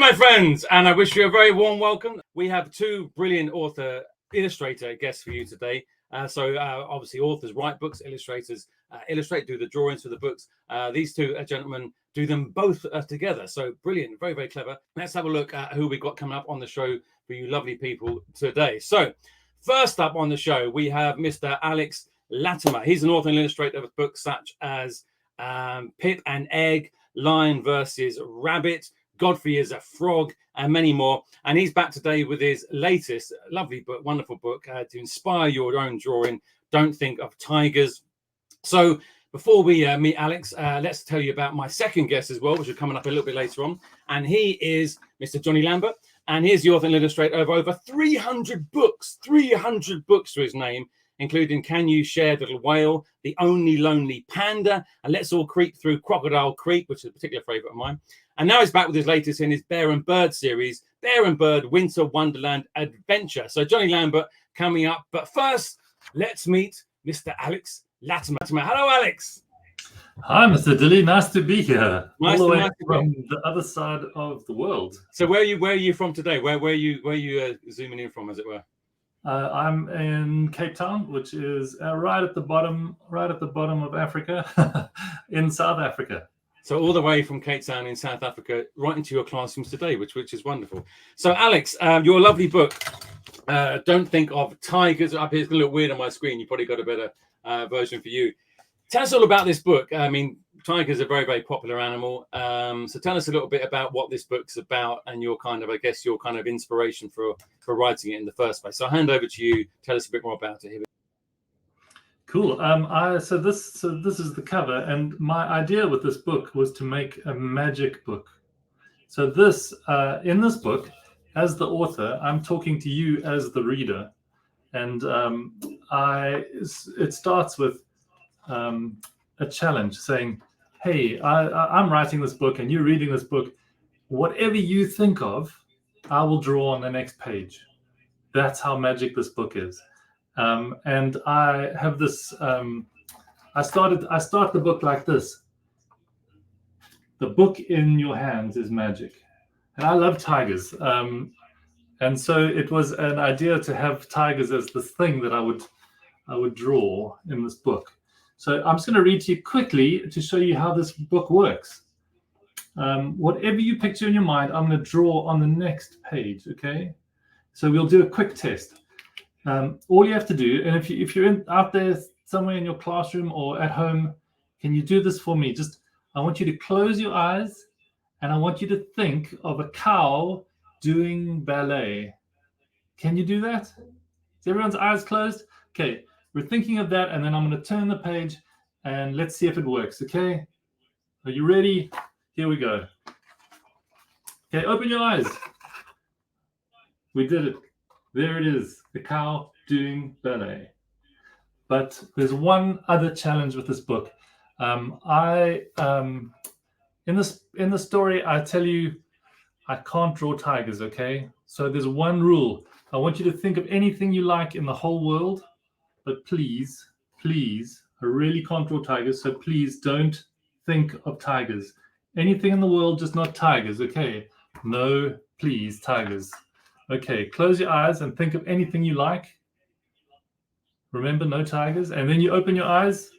my friends, and I wish you a very warm welcome. We have two brilliant illustrator guests for you today. Obviously authors write books, illustrators illustrate, do the drawings for the books. These two gentlemen do them both together. So brilliant, very, very clever. Let's have a look at who we've got coming up on the show for you lovely people today. So first up on the show, we have Mr. Alex Latimer. He's an author and illustrator of books such as Pip and Egg, Lion versus Rabbit, Godfrey is a Frog, and many more. And he's back today with his latest lovely book, wonderful book, to inspire your own drawing. Don't Think of Tigers. So before we meet Alex, let's tell you about my second guest as well, which is coming up a little bit later on. And he is Mr. Jonny Lambert. And he's the author and illustrator of over 300 books to his name, including Can You Share Little Whale, The Only Lonely Panda, and Let's All Creep Through Crocodile Creek, which is a particular favourite of mine. And now he's back with his latest in his Bear and Bird series, Bear and Bird Winter Wonderland Adventure. So Jonny Lambert coming up. But first, let's meet Mr. Alex Latimer. Hello, Alex. Hi, Mr. Dilly. Nice to be here. Nice all the way to from the other side of the world. So where are you from today? Where are you zooming in from, as it were? I'm in Cape Town, which is right at the bottom of Africa, in South Africa. So all the way from Cape Town in South Africa, right into your classrooms today, which is wonderful. So Alex, your lovely book, Don't Think of Tigers. Up here, it's going to look weird on my screen. You probably got a better version for you. Tell us all about this book. I mean, tigers are a very, very popular animal. So tell us a little bit about what this book's about and your kind of inspiration for writing it in the first place. So I'll hand over to you. Tell us a bit more about it here. Cool. So this is the cover, and my idea with this book was to make a magic book. So in this book, as the author, I'm talking to you as the reader, and it starts with a challenge saying, hey, I'm writing this book and you're reading this book. Whatever you think of, I will draw on the next page. That's how magic this book is. And I have this, I start the book like this. The book in your hands is magic. And I love tigers. And so it was an idea to have tigers as the thing that I would draw in this book. So I'm just going to read to you quickly to show you how this book works. Whatever you picture in your mind, I'm going to draw on the next page, okay? So we'll do a quick test. All you have to do, and if you're out there somewhere in your classroom or at home, can you do this for me? I want you to close your eyes, and I want you to think of a cow doing ballet. Can you do that? Is everyone's eyes closed? Okay. We're thinking of that, and then I'm going to turn the page, and let's see if it works, okay? Are you ready? Here we go. Okay, open your eyes. We did it. There it is, the cow doing ballet. But there's one other challenge with this book. In the story, I tell you, I can't draw tigers, okay? So there's one rule. I want you to think of anything you like in the whole world. But please, I really can't draw tigers, so please don't think of tigers. Anything in the world, just not tigers, okay? No, please, tigers. Okay, close your eyes and think of anything you like. Remember, no tigers. And then you open your eyes,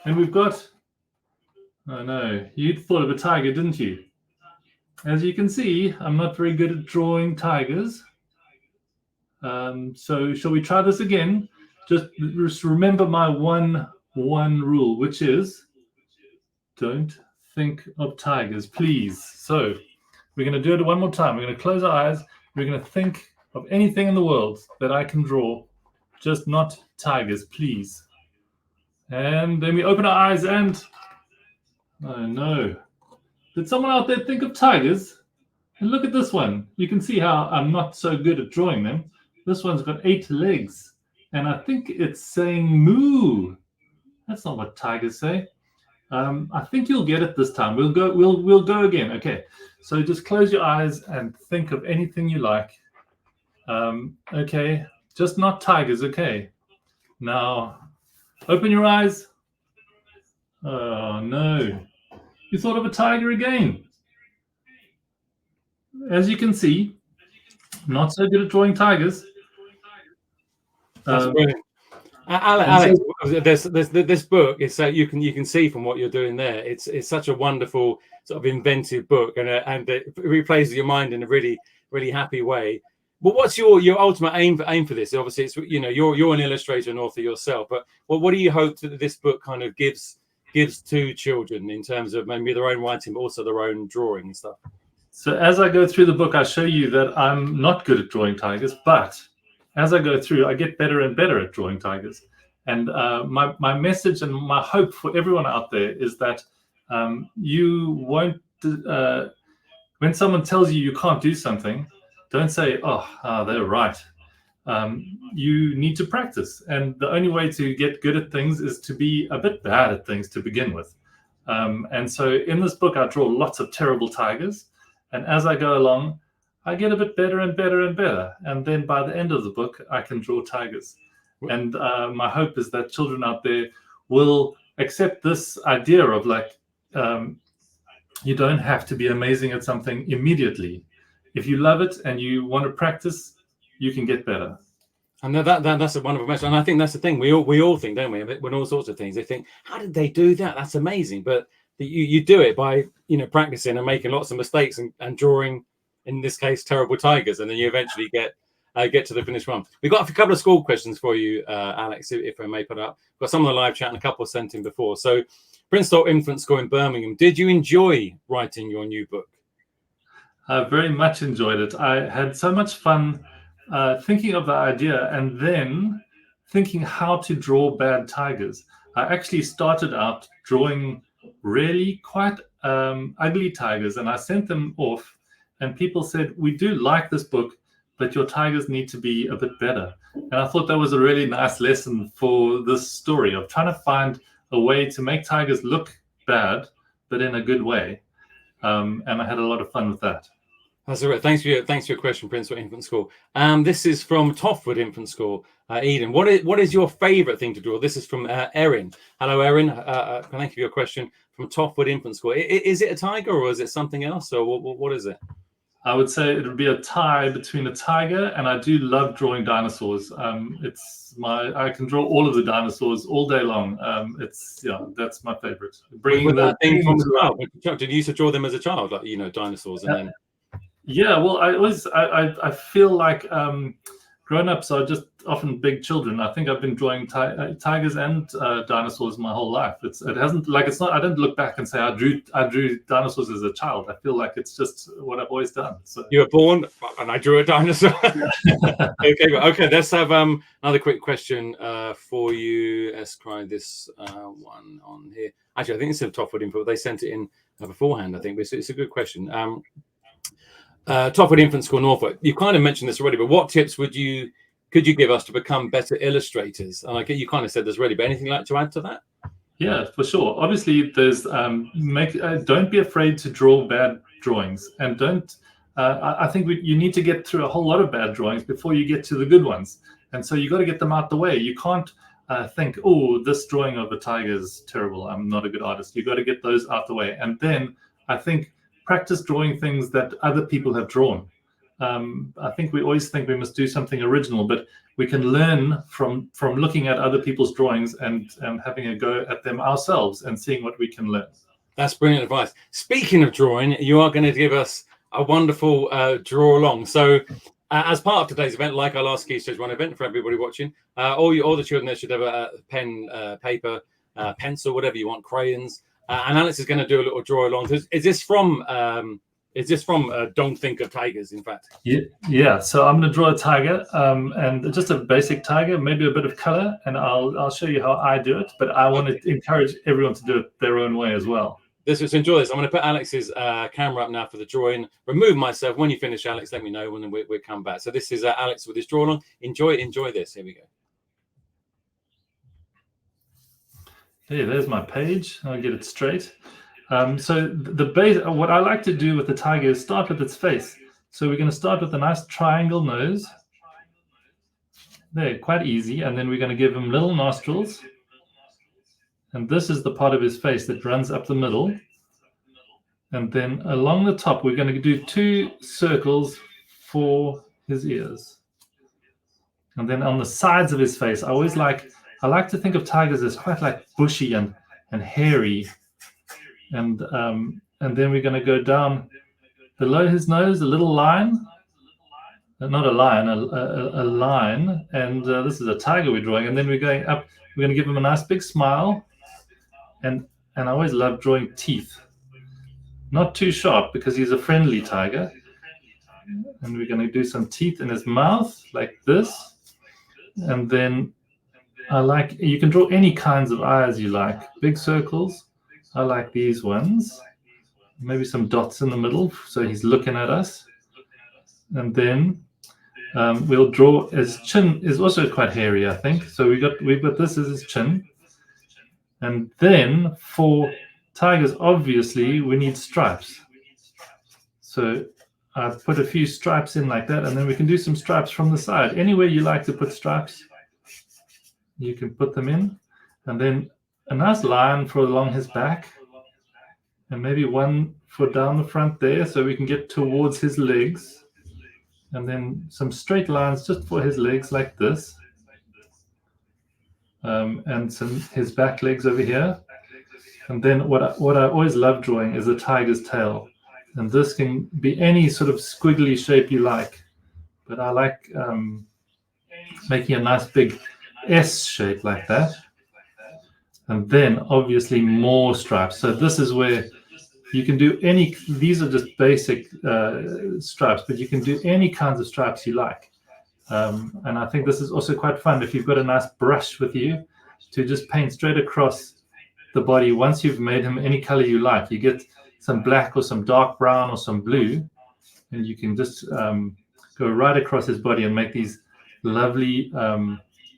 and we've got... Oh no, you thought of a tiger, didn't you? As you can see, I'm not very good at drawing tigers. So shall we try this again? Just remember my one rule, which is don't think of tigers, please. So we're going to do it one more time. We're going to close our eyes. We're going to think of anything in the world that I can draw, just not tigers, please. And then we open our eyes and, oh no. Did someone out there think of tigers? And look at this one. You can see how I'm not so good at drawing them. This one's got 8 legs. And I think it's saying moo. That's not what tigers say. I think you'll get it this time. We'll go again. Okay. So just close your eyes and think of anything you like. Okay. Just not tigers. Okay. Now, open your eyes. Oh no. You thought of a tiger again. as you can see, not so good at drawing tigers. That's brilliant. Alex, there's this book is so you can see from what you're doing there. It's such a wonderful sort of inventive book, and it replays your mind in a really happy way. But what's your ultimate aim for this? Obviously, it's you're an illustrator and author yourself, but what do you hope that this book kind of gives to children in terms of maybe their own writing, but also their own drawing and stuff? So as I go through the book, I show you that I'm not good at drawing tigers, but as I go through, I get better and better at drawing tigers. And my message and my hope for everyone out there is that you won't, when someone tells you can't do something, don't say, oh, they're right. You need to practice. And the only way to get good at things is to be a bit bad at things to begin with. And so in this book, I draw lots of terrible tigers. And as I go along, I get a bit better and better and better. And then by the end of the book, I can draw tigers. And my hope is that children out there will accept this idea of you don't have to be amazing at something immediately. If you love it and you want to practice, you can get better. And that's a wonderful message. And I think that's the thing. We all think, don't we? When all sorts of things, they think, how did they do that? That's amazing. But you do it by practicing and making lots of mistakes and drawing, in this case, terrible tigers, and then you eventually get to the finish line. We've got a couple of school questions for you, Alex, if I may put up. We've got some on the live chat and a couple sent in before. So, Princeton Infant School in Birmingham, did you enjoy writing your new book? I very much enjoyed it. I had so much fun thinking of the idea and then thinking how to draw bad tigers. I actually started out drawing really quite ugly tigers, and I sent them off, and people said, we do like this book, but your tigers need to be a bit better. And I thought that was a really nice lesson for this story of trying to find a way to make tigers look bad, but in a good way. And I had a lot of fun with that. That's all right. Thanks for your question, Princeton Infant School. This is from Toffwood Infant School, Eden. What is your favourite thing to draw? This is from Erin. Hello, Erin. Thank you for your question from Toffwood Infant School. Is it a tiger or is it something else, or what is it? I would say it would be a tie between a tiger, and I do love drawing dinosaurs. I can draw all of the dinosaurs all day long. That's my favorite. Bringing that thing from the child. Did you used to draw them as a child, like dinosaurs, and then? Yeah, well, I feel like grown-ups are just often big children. I think I've been drawing tigers and dinosaurs my whole life. I don't look back and say I drew dinosaurs as a child. I feel like it's just what I've always done. So you were born and I drew a dinosaur. Okay. Let's have another quick question for you. Let's try this one on here. Actually, I think it's a Toffwood info. They sent it in beforehand, I think. But it's a good question. Toffwood Infant School, Norfolk. You kind of mentioned this already, but what tips could you give us to become better illustrators? And you kind of said this already, but anything like to add to that? Yeah, for sure. Obviously, there's don't be afraid to draw bad drawings, and don't. I think you need to get through a whole lot of bad drawings before you get to the good ones, and so you got to get them out the way. You can't think, oh, this drawing of a tiger is terrible. I'm not a good artist. You got to get those out the way, and then I think practice drawing things that other people have drawn. I think we always think we must do something original, but we can learn from looking at other people's drawings and having a go at them ourselves and seeing what we can learn. That's brilliant advice. Speaking of drawing, you are going to give us a wonderful draw along. So as part of today's event, like our last Key Stage 1 event for everybody watching, all the children there should have a pen, paper, pencil, whatever you want, crayons. And Alex is going to do a little draw along. Is this from Don't Think of Tigers, in fact? Yeah. So I'm going to draw a tiger, and just a basic tiger, maybe a bit of color, and I'll show you how I do it. But I want to encourage everyone to do it their own way as well. Let's enjoy this. I'm going to put Alex's camera up now for the drawing. Remove myself. When you finish, Alex, let me know, and then we'll come back. So this is Alex with his draw along. Enjoy this. Here we go. Hey, there's my page. I'll get it straight. So the base, what I like to do with the tiger is start with its face. So we're going to start with a nice triangle nose. There, quite easy. And then we're going to give him little nostrils. And this is the part of his face that runs up the middle. And then along the top, we're going to do 2 circles for his ears. And then on the sides of his face, I like to think of tigers as quite like bushy and hairy. And then we're going to go down below his nose, a little line. Not a lion, a line. And this is a tiger we're drawing. And then we're going up. We're going to give him a nice big smile. And I always love drawing teeth. Not too sharp because he's a friendly tiger. And we're going to do some teeth in his mouth like this. And then you can draw any kinds of eyes you like. Big circles. I like these ones. Maybe some dots in the middle so he's looking at us. And then we'll draw his chin is also quite hairy, I think. So we've got this as his chin. And then for tigers, obviously, we need stripes. So I've put a few stripes in like that, and then we can do some stripes from the side. Anywhere you like to put stripes, you can put them in. And then a nice line for along his back, and maybe one for down the front there so we can get towards his legs. And then some straight lines just for his legs like this. And his back legs over here. And then what I always love drawing is a tiger's tail. And this can be any sort of squiggly shape you like. But I like making a nice big S shape like that. And then obviously more stripes. So this is where you can do these are just basic stripes, but you can do any kinds of stripes you like. And I think this is also quite fun if you've got a nice brush with you to just paint straight across the body. Once you've made him any color you like, you get some black or some dark brown or some blue, and you can just go right across his body and make these lovely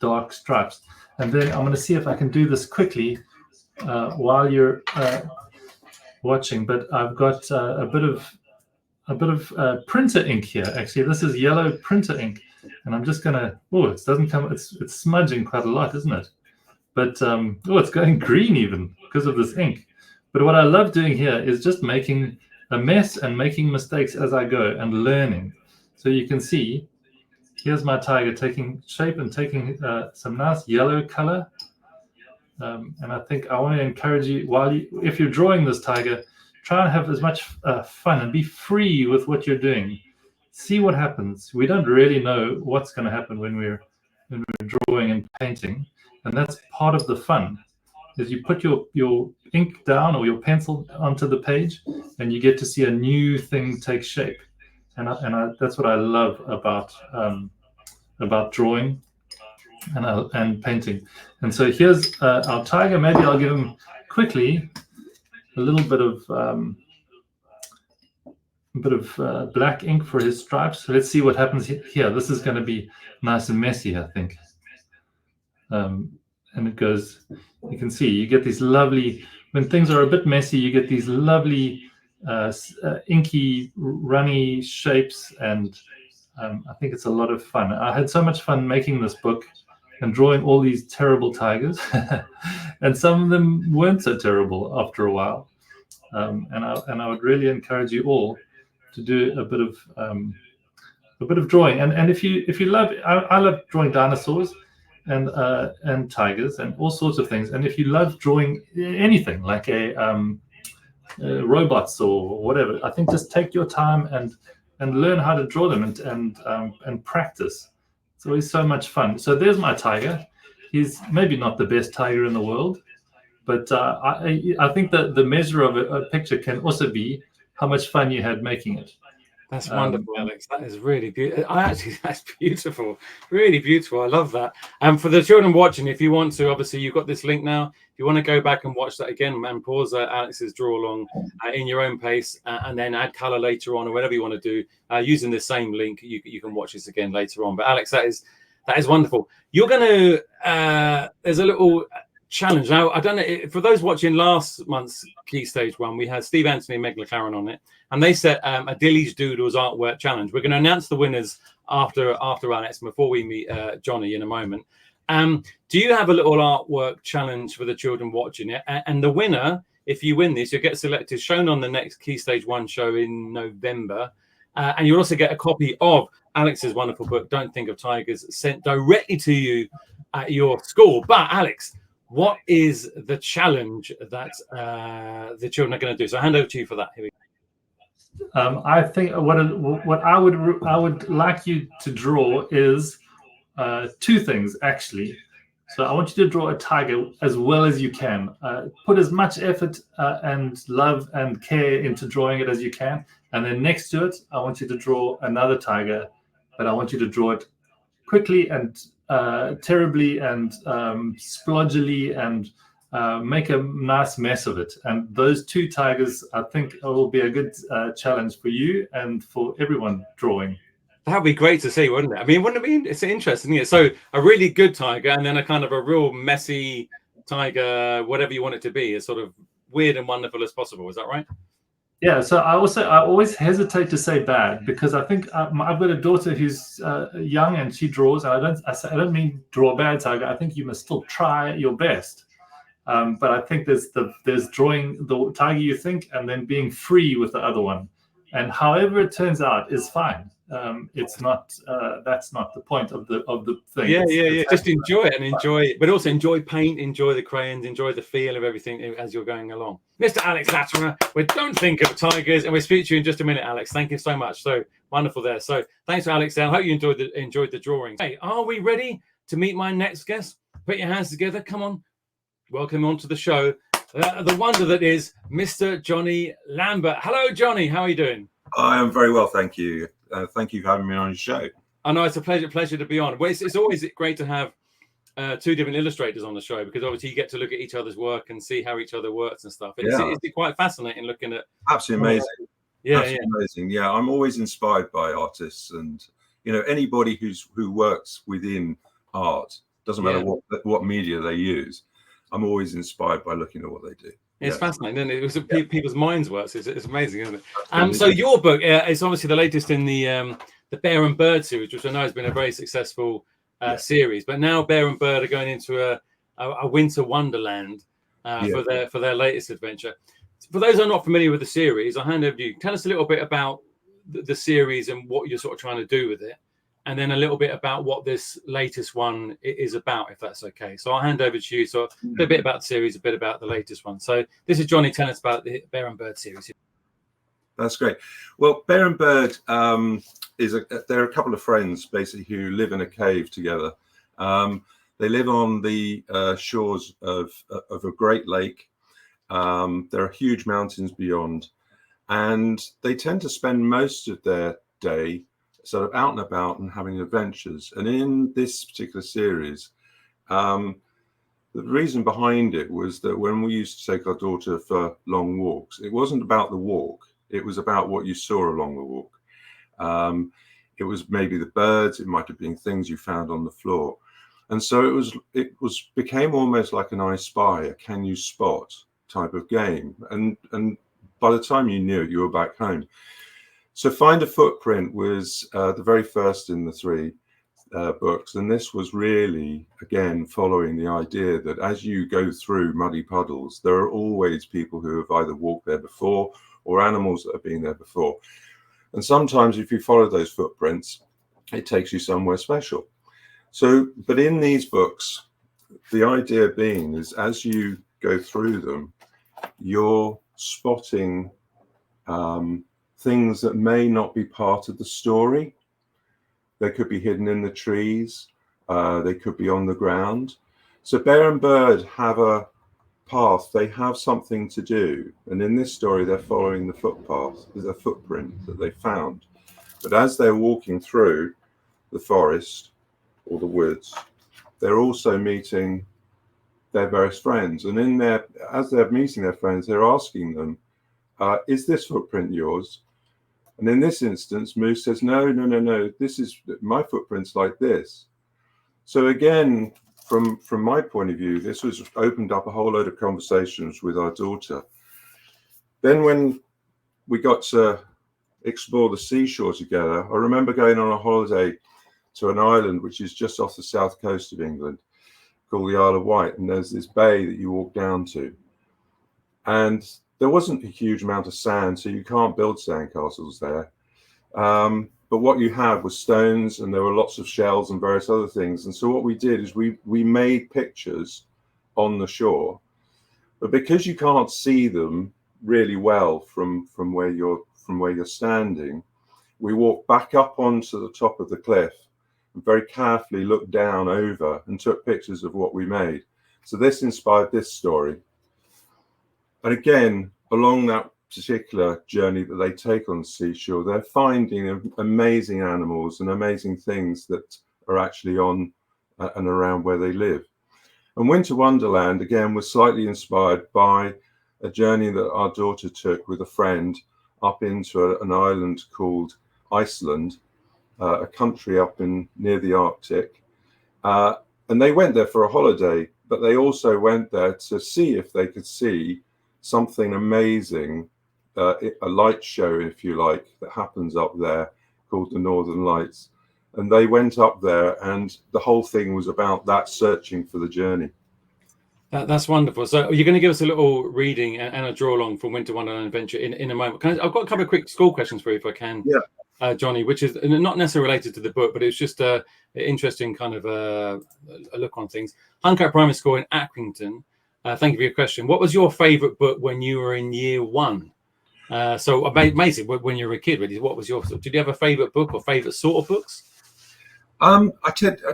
dark stripes. And then I'm going to see if I can do this quickly while you're watching, but I've got a bit of printer ink here. Actually, this is yellow printer ink, and I'm just gonna. Oh, it doesn't come. It's smudging quite a lot, isn't it? But it's going green even because of this ink. But what I love doing here is just making a mess and making mistakes as I go and learning. So you can see, here's my tiger taking shape and taking some nice yellow color. And I think I want to encourage you, if you're drawing this tiger, try and have as much fun and be free with what you're doing. See what happens. We don't really know what's going to happen when we're drawing and painting, and that's part of the fun. Is you put your ink down or your pencil onto the page, and you get to see a new thing take shape. And that's what I love about drawing and painting. And so here's our tiger. Maybe I'll give him quickly a little bit of black ink for his stripes. So let's see what happens here. This is going to be nice and messy, I think. And it goes, you can see, you get these lovely, when things are a bit messy, you get these lovely inky, runny shapes. And I think it's a lot of fun. I had so much fun making this book and drawing all these terrible tigers. And some of them weren't so terrible after a while. And I would really encourage you all to do a bit of drawing. And if you love, I love drawing dinosaurs and tigers and all sorts of things. And if you love drawing anything like robots or whatever, I think just take your time and learn how to draw them and practice. It's always so much fun. So there's my tiger. He's maybe not the best tiger in the world, but I think that the measure of a picture can also be how much fun you had making it. That's wonderful, Alex. That is really beautiful. That's beautiful. Really beautiful. I love that. And for the children watching, if you want to, obviously you've got this link now. If you want to go back and watch that again and pause Alex's draw along in your own pace and then add color later on or whatever you want to do using the same link, you can watch this again later on. But Alex, that is wonderful. You're going to, there's a little challenge. Now, I don't know, for those watching last month's Key Stage 1, we had Steve Anthony and Meg LeClaren on it, and they set a Dilly's Doodles artwork challenge. We're going to announce the winners after Alex, before we meet Jonny in a moment. Do you have a little artwork challenge for the children watching it? And the winner if you win this, you'll get selected, shown on the next Key Stage 1 show in November. And you'll also get a copy of Alex's wonderful book, Don't Think of Tigers, sent directly to you at your school. But Alex, what is the challenge that the children are going to do? So I hand over to you for that. Here we go. I think what I would like you to draw is two things, actually. So I want you to draw a tiger as well as you can. Put as much effort and love and care into drawing it as you can. And then next to it, I want you to draw another tiger, but I want you to draw it quickly and terribly and splodgily and make a nice mess of it. And those two tigers, I think, will be a good challenge for you and for everyone drawing. That would be great to see, wouldn't it? I mean, wouldn't it be? It's interesting, isn't it? So a really good tiger and then a kind of a real messy tiger, whatever you want it to be, as sort of weird and wonderful as possible. Is that right? Yeah. So I always hesitate to say bad because I think I've got a daughter who's young and she draws. And I don't mean draw a bad tiger. I think you must still try your best. But I think there's drawing the tiger you think and then being free with the other one. And however it turns out is fine. It's not that's not the point of the thing. Yeah. Just enjoy it and enjoy, but also enjoy paint, enjoy the crayons, enjoy the feel of everything as you're going along. Mr. Alex Latimer, we Don't Think of Tigers, and we'll speak to you in just a minute, Alex. Thank you so much. So wonderful there. So thanks for Alex. I hope you enjoyed the drawing. Hey, are we ready to meet my next guest? Put your hands together. Come on. Welcome on to the show. The wonder that is Mr. Jonny Lambert. Hello, Jonny. How are you doing? I am very well, thank you. Thank you for having me on your show. I know it's a pleasure to be on. Well, it's always great to have two different illustrators on the show because obviously you get to look at each other's work and see how each other works and stuff. It's quite fascinating looking at. Absolutely amazing. Absolutely amazing. Yeah, I'm always inspired by artists, and anybody who works within art, doesn't matter what media they use. I'm always inspired by looking at what they do. It's fascinating, isn't it? It was people's minds works. It's amazing, isn't it? So your book is obviously the latest in the Bear and Bird series, which I know has been a very successful series. But now Bear and Bird are going into a winter wonderland for their latest adventure. For those who are not familiar with the series, I'll hand over to you. Tell us a little bit about the series and what you're sort of trying to do with it, and then a little bit about what this latest one is about, if that's okay. So I'll hand over to you. So a bit about the series, a bit about the latest one. So this is Jonny. Tell us about the Bear and Bird series. That's great. Well, Bear and Bird they're a couple of friends basically who live in a cave together. They live on the shores of a great lake. There are huge mountains beyond, and they tend to spend most of their day sort of out and about and having adventures. And in this particular series, the reason behind it was that when we used to take our daughter for long walks, it wasn't about the walk. It was about what you saw along the walk. It was maybe the birds. It might have been things you found on the floor. And so it became almost like an I Spy, a can you spot type of game. And by the time you knew it, you were back home. So Find a Footprint was the very first in the three books. And this was really, again, following the idea that as you go through muddy puddles, there are always people who have either walked there before or animals that have been there before. And sometimes if you follow those footprints, it takes you somewhere special. So, but in these books, the idea being is as you go through them, you're spotting things that may not be part of the story. They could be hidden in the trees. They could be on the ground. So Bear and Bird have a path. They have something to do. And in this story, they're following the footpath. There's a footprint that they found. But as they're walking through the forest or the woods, they're also meeting their various friends. And as they're meeting their friends, they're asking them, is this footprint yours? And in this instance, Moose says, no, this is my footprint's like this. So again, from my point of view, this was opened up a whole load of conversations with our daughter. Then when we got to explore the seashore together, I remember going on a holiday to an island which is just off the south coast of England called the Isle of Wight. And there's this bay that you walk down to. and there wasn't a huge amount of sand, so you can't build sandcastles there. But what you had was stones, and there were lots of shells and various other things. And so what we did is we made pictures on the shore, but because you can't see them really well from where you're standing, we walked back up onto the top of the cliff and very carefully looked down over and took pictures of what we made. So this inspired this story. And again, along that particular journey that they take on the seashore, they're finding amazing animals and amazing things that are actually on and around where they live. And Winter Wonderland, again, was slightly inspired by a journey that our daughter took with a friend up into an island called Iceland, a country up near the Arctic. And they went there for a holiday, but they also went there to see if they could see something amazing, a light show, if you like, that happens up there called the Northern Lights. And they went up there, and the whole thing was about that, searching for the journey. That's wonderful. So you're going to give us a little reading and a draw along from Winter Wonderland Adventure in a moment. I've got a couple of quick school questions for you, if I can. Yeah. Jonny, which is not necessarily related to the book, but it's just an interesting kind of a look on things. Huncote Primary School in Accrington. Thank you for your question. What was your favourite book when you were in year one? So amazing, when you were a kid, really. What was your? Did you have a favourite book or favourite sort of books? I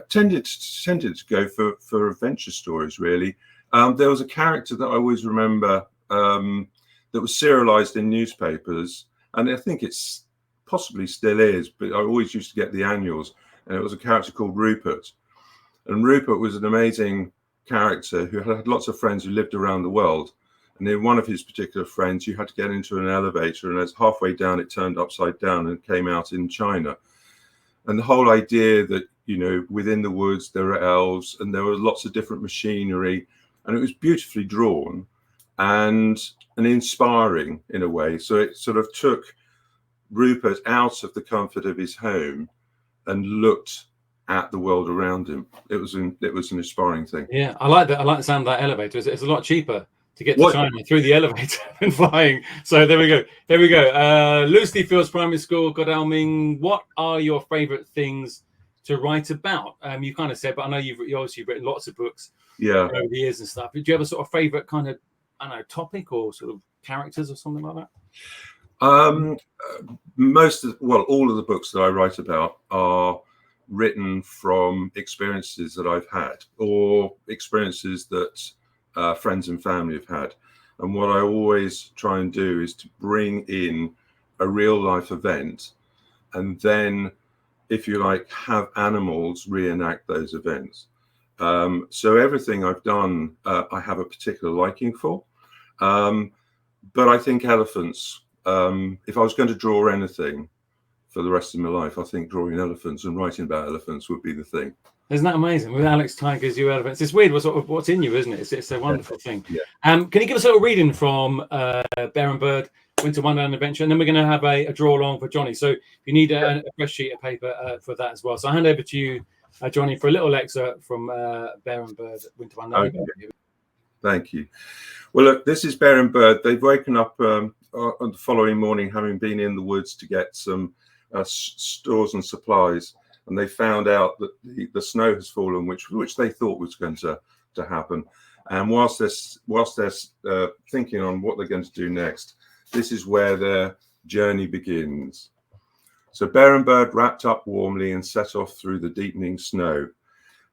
tended to go for adventure stories, really. There was a character that I always remember that was serialized in newspapers, and I think it's possibly still is, but I always used to get the annuals, and it was a character called Rupert. And Rupert was an amazing character who had lots of friends who lived around the world. And then one of his particular friends, you had to get into an elevator, and as halfway down, it turned upside down and came out in China. And the whole idea that, you know, within the woods, there are elves and there were lots of different machinery, and it was beautifully drawn and inspiring in a way. So it sort of took Rupert out of the comfort of his home and looked at the world around him. It was an inspiring thing. Yeah, I like that. I like the sound of that elevator. It's a lot cheaper to get to China through the elevator than flying. So there we go. There we go. Lucy Fields Primary School, Godalming. What are your favourite things to write about? You kind of said, but I know you've obviously written lots of books over the years and stuff. Do you have a sort of favourite kind of, I don't know, topic or sort of characters or something like that? All of the books that I write about are written from experiences that I've had or experiences that friends and family have had. And what I always try and do is to bring in a real life event, and then, if you like, have animals reenact those events. So everything I've done, I have a particular liking for. But I think elephants, if I was going to draw anything for the rest of my life, I think drawing elephants and writing about elephants would be the thing. Isn't that amazing? With Alex Tigers, you elephants. It's weird what's in you, isn't it? It's a wonderful thing. Yeah. Can you give us a little reading from Bear and Bird, Winter Wonderland Adventure? And then we're going to have a draw along for Jonny. So you need a fresh sheet of paper for that as well. So I'll hand over to you, Jonny, for a little excerpt from Bear and Bird, Winter Wonderland. Okay. Thank you. Well, look, this is Bear and Bird. They've woken up on the following morning, having been in the woods to get some stores and supplies, and they found out that the snow has fallen, which they thought was going to happen. And whilst they're thinking on what they're going to do next, this is where their journey begins. So Bear and Bird wrapped up warmly and set off through the deepening snow.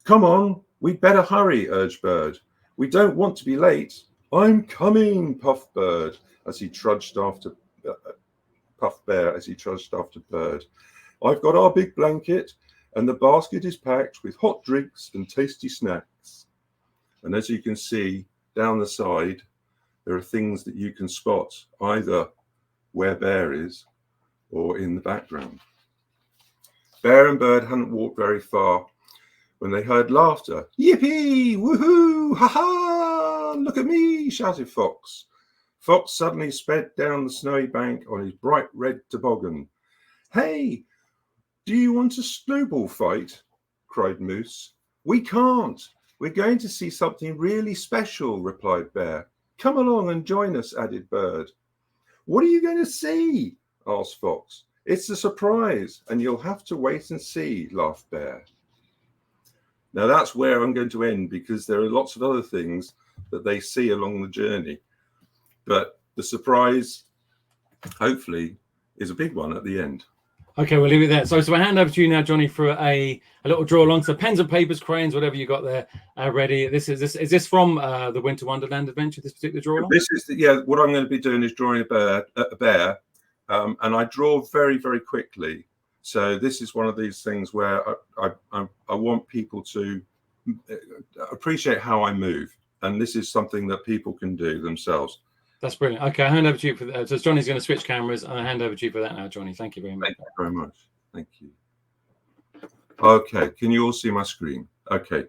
"Come on, we'd better hurry," urged Bird. "We don't want to be late." "I'm coming," puffed Bird as he trudged after puffed Bear as he trudged after Bird. "I've got our big blanket, and the basket is packed with hot drinks and tasty snacks." And as you can see down the side, there are things that you can spot either where Bear is or in the background. Bear and Bird hadn't walked very far when they heard laughter. "Yippee! Woohoo! Ha ha! Look at me!" shouted Fox. Fox suddenly sped down the snowy bank on his bright red toboggan. "Hey, do you want a snowball fight?" cried Moose. "We can't. We're going to see something really special," replied Bear. Come along and join us, added Bird. What are you going to see? Asked Fox. It's a surprise, and you'll have to wait and see, laughed Bear. Now that's where I'm going to end, because there are lots of other things that they see along the journey. But the surprise, hopefully, is a big one at the end. Okay, we'll leave it there. So I hand over to you now, Jonny, for a little draw along. So pens and papers, crayons, whatever you got there ready. Is this from the Winter Wonderland adventure, this particular draw along? This is, what I'm going to be doing is drawing a bear, and I draw very, very quickly. So this is one of these things where I want people to appreciate how I move. And this is something that people can do themselves. That's brilliant. Okay, I hand over to you for that. So Jonny's going to switch cameras. I hand over to you for that now, Jonny. Thank you very much. Thank you very much. Thank you. Okay, can you all see my screen? Okay.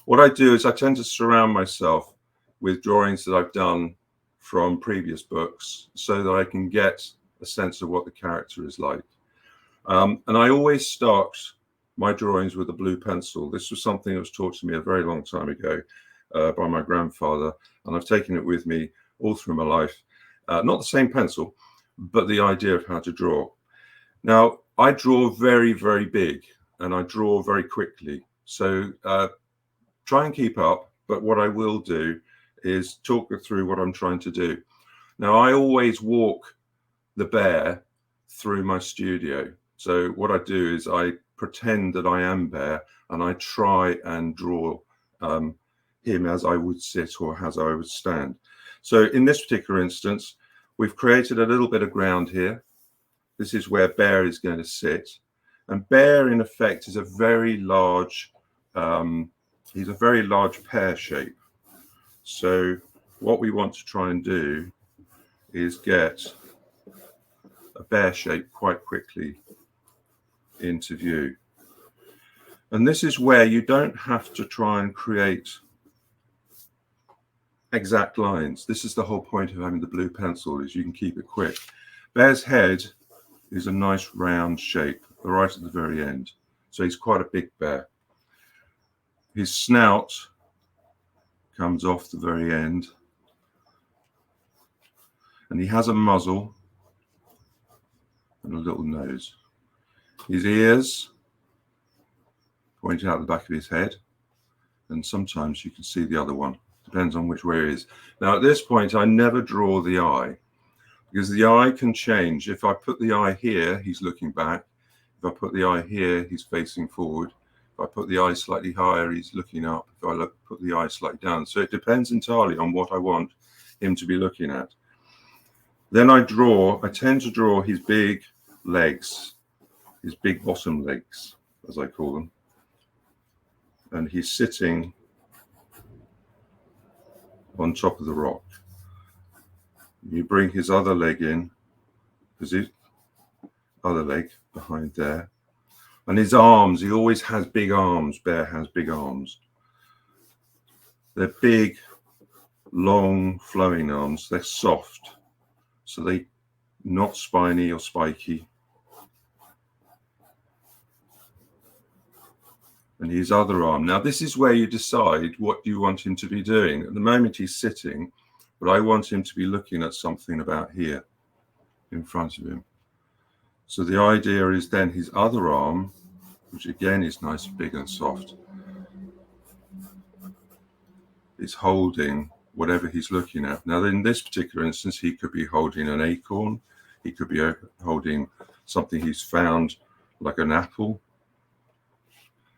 What I do is I tend to surround myself with drawings that I've done from previous books so that I can get a sense of what the character is like. And I always start my drawings with a blue pencil. This was something that was taught to me a very long time ago by my grandfather, and I've taken it with me all through my life. Not the same pencil, but the idea of how to draw. Now, I draw very, very big, and I draw very quickly. So try and keep up, but what I will do is talk through what I'm trying to do. Now, I always walk the bear through my studio. So what I do is I pretend that I am Bear, and I try and draw him as I would sit or as I would stand. So in this particular instance, we've created a little bit of ground here. This is where Bear is going to sit. And Bear, in effect, is a very large, he's a very large pear shape. So what we want to try and do is get a bear shape quite quickly into view. And this is where you don't have to try and create exact lines. This is the whole point of having the blue pencil, is you can keep it quick. Bear's head is a nice round shape right at the very end. So he's quite a big bear. His snout comes off the very end. And he has a muzzle and a little nose. His ears point out the back of his head, and sometimes you can see the other one. Depends on which way it is. Now, at this point, I never draw the eye, because the eye can change. If I put the eye here, he's looking back. If I put the eye here, he's facing forward. If I put the eye slightly higher, he's looking up. If I put the eye slightly down. So it depends entirely on what I want him to be looking at. Then I tend to draw his big legs, his big bottom legs, as I call them. And he's sitting on top of the rock. You bring his other leg in, his other leg behind there. And his arms, he always has big arms. Bear has big arms. They're big, long, flowing arms. They're soft. So they're not spiny or spiky. And his other arm. Now, this is where you decide what you want him to be doing. At the moment, he's sitting, but I want him to be looking at something about here in front of him. So the idea is then his other arm, which again is nice, big and soft, is holding whatever he's looking at. Now, in this particular instance, he could be holding an acorn. He could be holding something he's found, like an apple.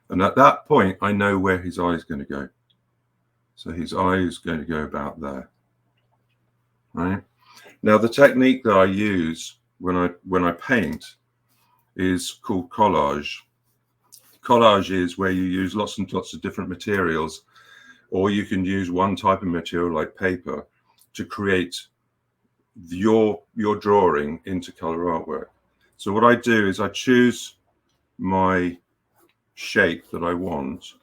And at that point, I know where his eye is going to go. So his eye is going to go about there. Right? Now, the technique that I use when I paint is called collage. Collage is where you use lots and lots of different materials, or you can use one type of material like paper to create your drawing into color artwork. So what I do is I choose my shape that I want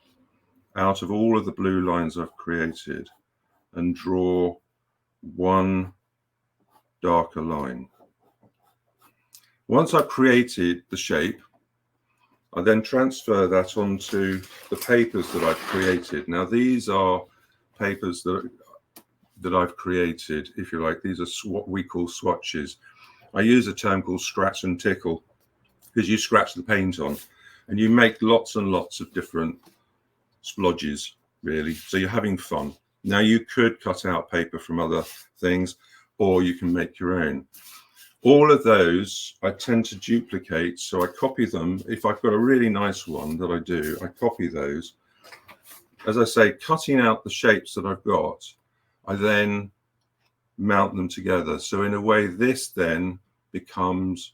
out of all of the blue lines I've created and draw one darker line. Once I've created the shape, I then transfer that onto the papers that I've created. Now, these are papers that that I've created, if you like. These are what we call swatches. I use a term called scratch and tickle, because you scratch the paint on and you make lots and lots of different splodges, really. So you're having fun. Now, you could cut out paper from other things, or you can make your own. All of those I tend to duplicate, so I copy them. If I've got a really nice one that I do, I copy those. As I say, cutting out the shapes that I've got, I then mount them together. So in a way, this then becomes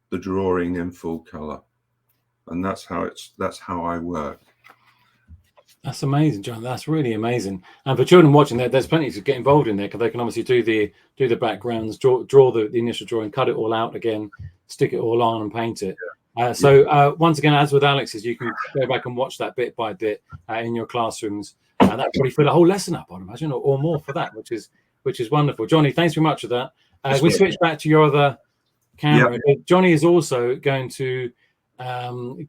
the drawing in full color, and that's how I work. That's amazing, John. That's really amazing. And for children watching there, there's plenty to get involved in there, because they can obviously do the backgrounds, draw the initial drawing, cut it all out again, stick it all on, and paint it. So once again, as with Alex's, you can go back and watch that bit by bit in your classrooms. That probably fill a whole lesson up, I'd imagine, or more for that, which is wonderful. Johnny, thanks very much for that. We switch back to your other camera. Yep. Johnny is also going to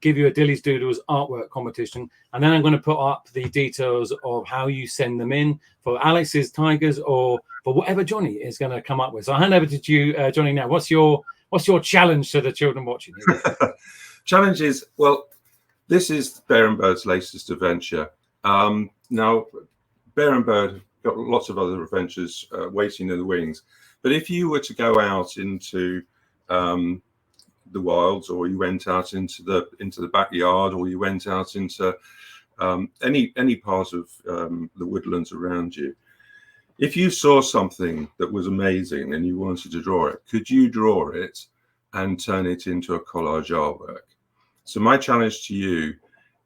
give you a Dilly's Doodles artwork competition, and then I'm going to put up the details of how you send them in for Alex's tigers, or for whatever Johnny is going to come up with. So I'll hand over to you, Johnny. Now, what's your challenge to the children watching? Challenge is, well, this is Bear and Bird's latest adventure. Now, Bear and Bird have got lots of other adventures waiting in the wings, but if you were to go out into the wilds, or you went out into the backyard, or you went out into any part of the woodlands around you, if you saw something that was amazing and you wanted to draw it, could you draw it and turn it into a collage artwork? So my challenge to you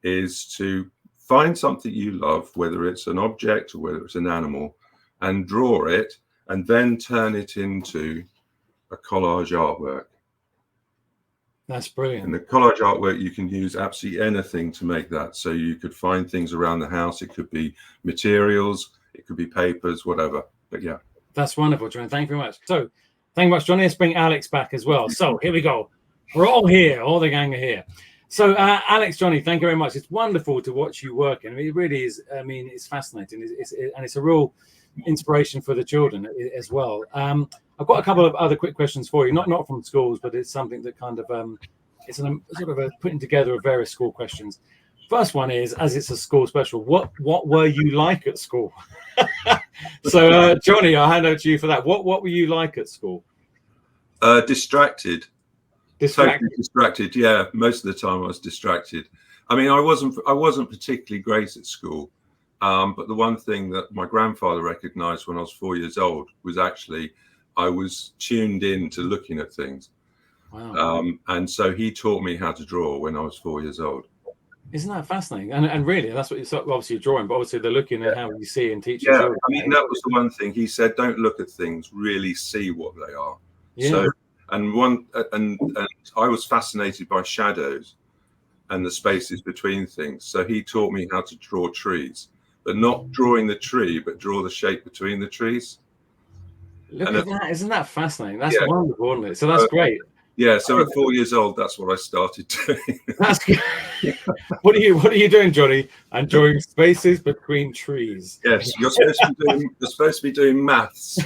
is to find something you love, whether it's an object or whether it's an animal, and draw it, and then turn it into a collage artwork. That's brilliant. And the collage artwork, you can use absolutely anything to make that. So you could find things around the house. It could be materials, it could be papers, whatever. But yeah. That's wonderful, Johnny. Thank you very much. So thank you much, Johnny. Let's bring Alex back as well. So here we go. We're all here. All the gang are here. So Alex, Johnny, thank you very much. It's wonderful to watch you working. I mean, it really is. I mean, it's fascinating. And it's a real inspiration for the children as well. I've got a couple of other quick questions for you, not from schools, but it's something that kind of it's sort of a putting together of various school questions. First one is, as it's a school special, what were you like at school? So Johnny, I'll hand over to you for that. What were you like at school? Distracted. Totally distracted. Yeah, most of the time I was distracted. I mean, I wasn't particularly great at school, but the one thing that my grandfather recognized when I was 4 years old was actually I was tuned in to looking at things. Wow. And so he taught me how to draw when I was 4 years old. Isn't that fascinating? And really, that's what you're obviously drawing, but obviously they're looking at how you see and teach. Yeah, I mean, that was the one thing he said: don't look at things, really see what they are. Yeah. So, and I was fascinated by shadows and the spaces between things. So he taught me how to draw trees, but not drawing the tree, but draw the shape between the trees. Look at that! Isn't that fascinating? That's wonderful, isn't it? So that's great. Yeah. So at 4 years old, that's what I started doing. That's good. What are you doing, Johnny? I'm drawing spaces between trees. Yes, you're supposed to be doing maths.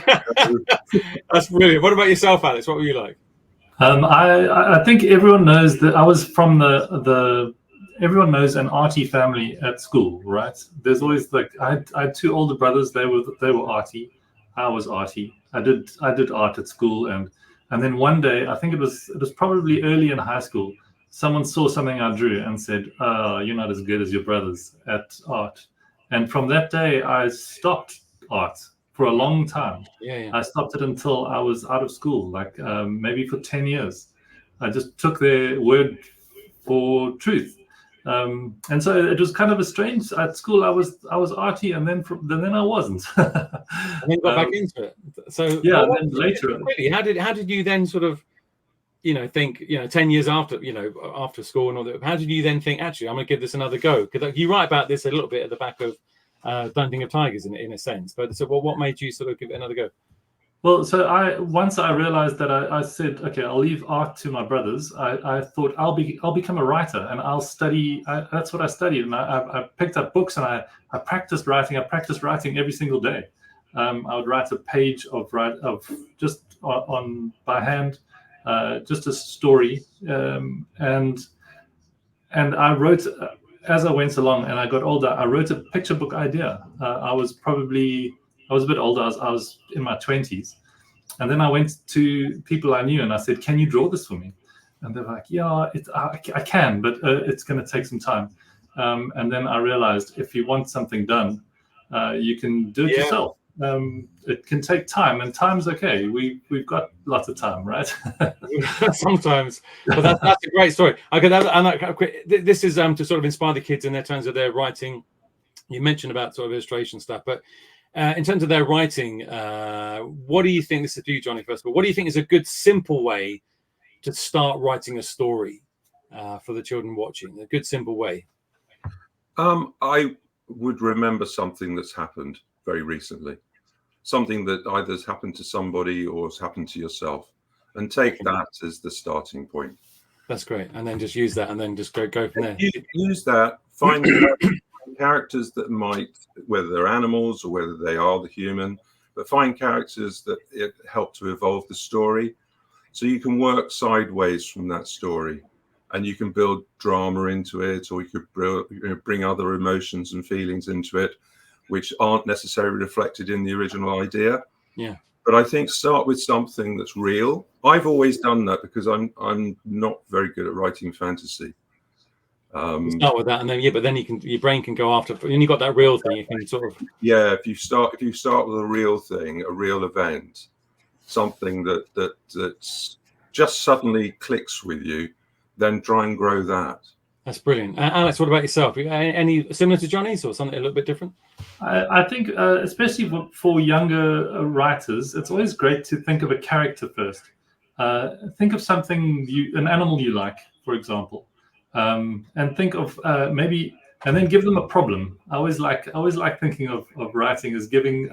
That's brilliant. What about yourself, Alex? What were you like? I think everyone knows that I was from everyone knows an arty family at school, right? There's always like I had two older brothers. They were arty. I was arty. I did art at school, and then one day, I think it was probably early in high school, someone saw something I drew and said, "You're not as good as your brothers at art." And from that day, I stopped art for a long time. Yeah. I stopped it until I was out of school, like maybe for 10 years. I just took their word for truth. And so it was kind of a strange. At school, I was arty, and then I wasn't. And then got back into it. So yeah, and then later. Really, how did you then sort of, think 10 years after school and all that? How did you then think, actually, I'm going to give this another go? Because you write about this a little bit at the back of Dunting of Tigers in a sense. But so, what made you sort of give it another go? Well, so once I realized that I said, okay, I'll leave art to my brothers. I thought I'll become a writer, and I'll study. That's what I studied, and I picked up books, and I practiced writing. I practiced writing every single day. I would write a page of just on by hand, just a story, and I wrote as I went along, and I got older. I wrote a picture book idea. I was a bit older. I was in my 20s, and then I went to people I knew and I said, "Can you draw this for me?" And they're like, "Yeah, I can, but it's going to take some time." And then I realized if you want something done, you can do it yourself. It can take time, and time's okay. We've got lots of time, right? Sometimes, but that's a great story. This is to sort of inspire the kids in their terms of their writing. You mentioned about sort of illustration stuff, but in terms of their writing, what do you think? This is for you, Jonny, first of all. What do you think is a good, simple way to start writing a story for the children watching? A good, simple way. I would remember something that's happened very recently, something that either has happened to somebody or has happened to yourself, and take that as the starting point. That's great. And then just use that, and then just go from there. Use that. Find characters that might, whether they're animals or whether they are the human, but find characters that help to evolve the story, so you can work sideways from that story. And you can build drama into it, or you could bring other emotions and feelings into it, which aren't necessarily reflected in the original idea. Yeah. But I think start with something that's real. I've always done that because I'm not very good at writing fantasy. Start with that, and then but then your brain can go after. And you got that real thing. You can sort of if you start with a real thing, a real event, something that's just suddenly clicks with you. Then try and grow that. That's brilliant. Alex, what about yourself? Any similar to Jonny's, or something a little bit different? I think, especially for younger writers, it's always great to think of a character first. Think of something an animal you like, for example, and think of maybe, and then give them a problem. I always like thinking of writing as giving,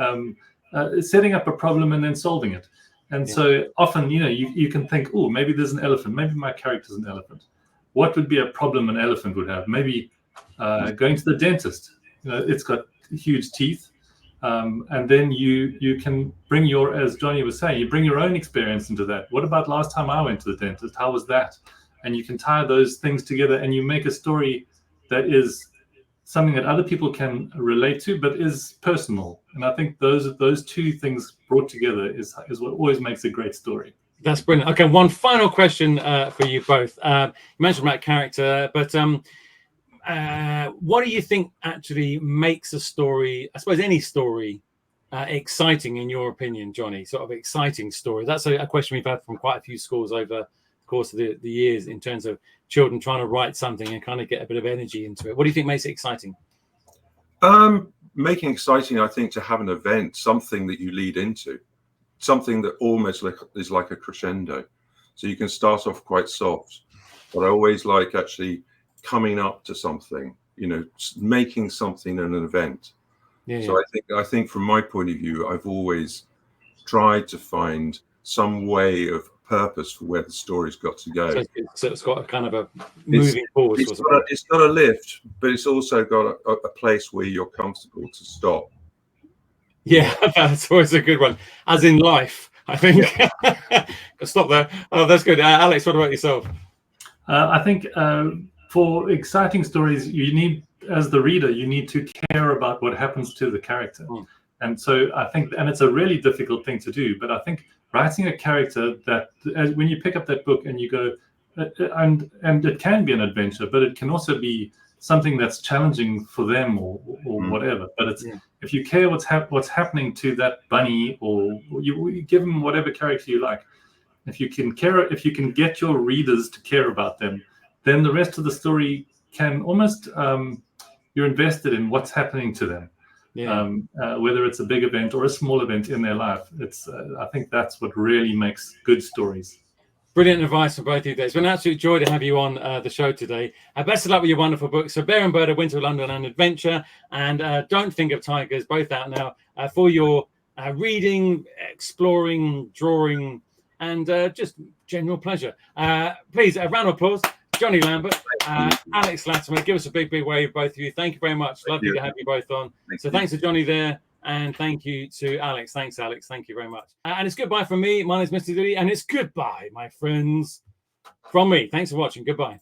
setting up a problem and then solving it. And so often, you can think, oh, maybe there's an elephant. Maybe my character's an elephant. What would be a problem an elephant would have? Maybe going to the dentist. It's got huge teeth. And then you can bring as Jonny was saying, you bring your own experience into that. What about last time I went to the dentist? How was that? And you can tie those things together, and you make a story that is something that other people can relate to, but is personal. And I think those two things brought together is what always makes a great story. That's brilliant. Okay, one final question for you both. You mentioned about character, but what do you think actually makes a story, I suppose any story, exciting in your opinion, Jonny? Sort of exciting story. That's a question we've had from quite a few schools over the course of the years, in terms of children trying to write something and kind of get a bit of energy into it. What do you think makes it exciting? Making exciting, I think, to have an event, something that you lead into, something that almost is like a crescendo. So you can start off quite soft, but I always like actually coming up to something, making something an event. So I think from my point of view, I've always tried to find some way of purpose for where the story's got to go. So it's got a kind of a moving forward. It's got a lift, but it's also got a place where you're comfortable to stop. Yeah, that's always a good one. As in life, I think. Stop there. Oh, that's good. Alex, what about yourself? I think for exciting stories, you need, as the reader, you need to care about what happens to the character. And so I think, and it's a really difficult thing to do, but I think writing a character that, when you pick up that book and you go, and it can be an adventure, but it can also be something that's challenging for them or whatever. But it's if you care what's happening to that bunny, or you give them whatever character you like, if you can get your readers to care about them, then the rest of the story can almost you're invested in what's happening to them. Whether it's a big event or a small event in their life. It's I think that's what really makes good stories. Brilliant advice from both of you there. It's been an absolute joy to have you on the show today. Best of luck with your wonderful books. So Bear and Bird, A Winter Wonderland Adventure, and Don't Think of Tigers, both out now for your reading, exploring, drawing, and just general pleasure. Please, a round of applause. Jonny Lambert, Alex Latimer, give us a big, big wave, both of you. Thank you very much. Lovely to have you both on. Thanks to Jonny there, And thank you to Alex. Thanks, Alex. Thank you very much. And it's goodbye from me. My name is Mr. Dilly, and it's goodbye, my friends, from me. Thanks for watching. Goodbye.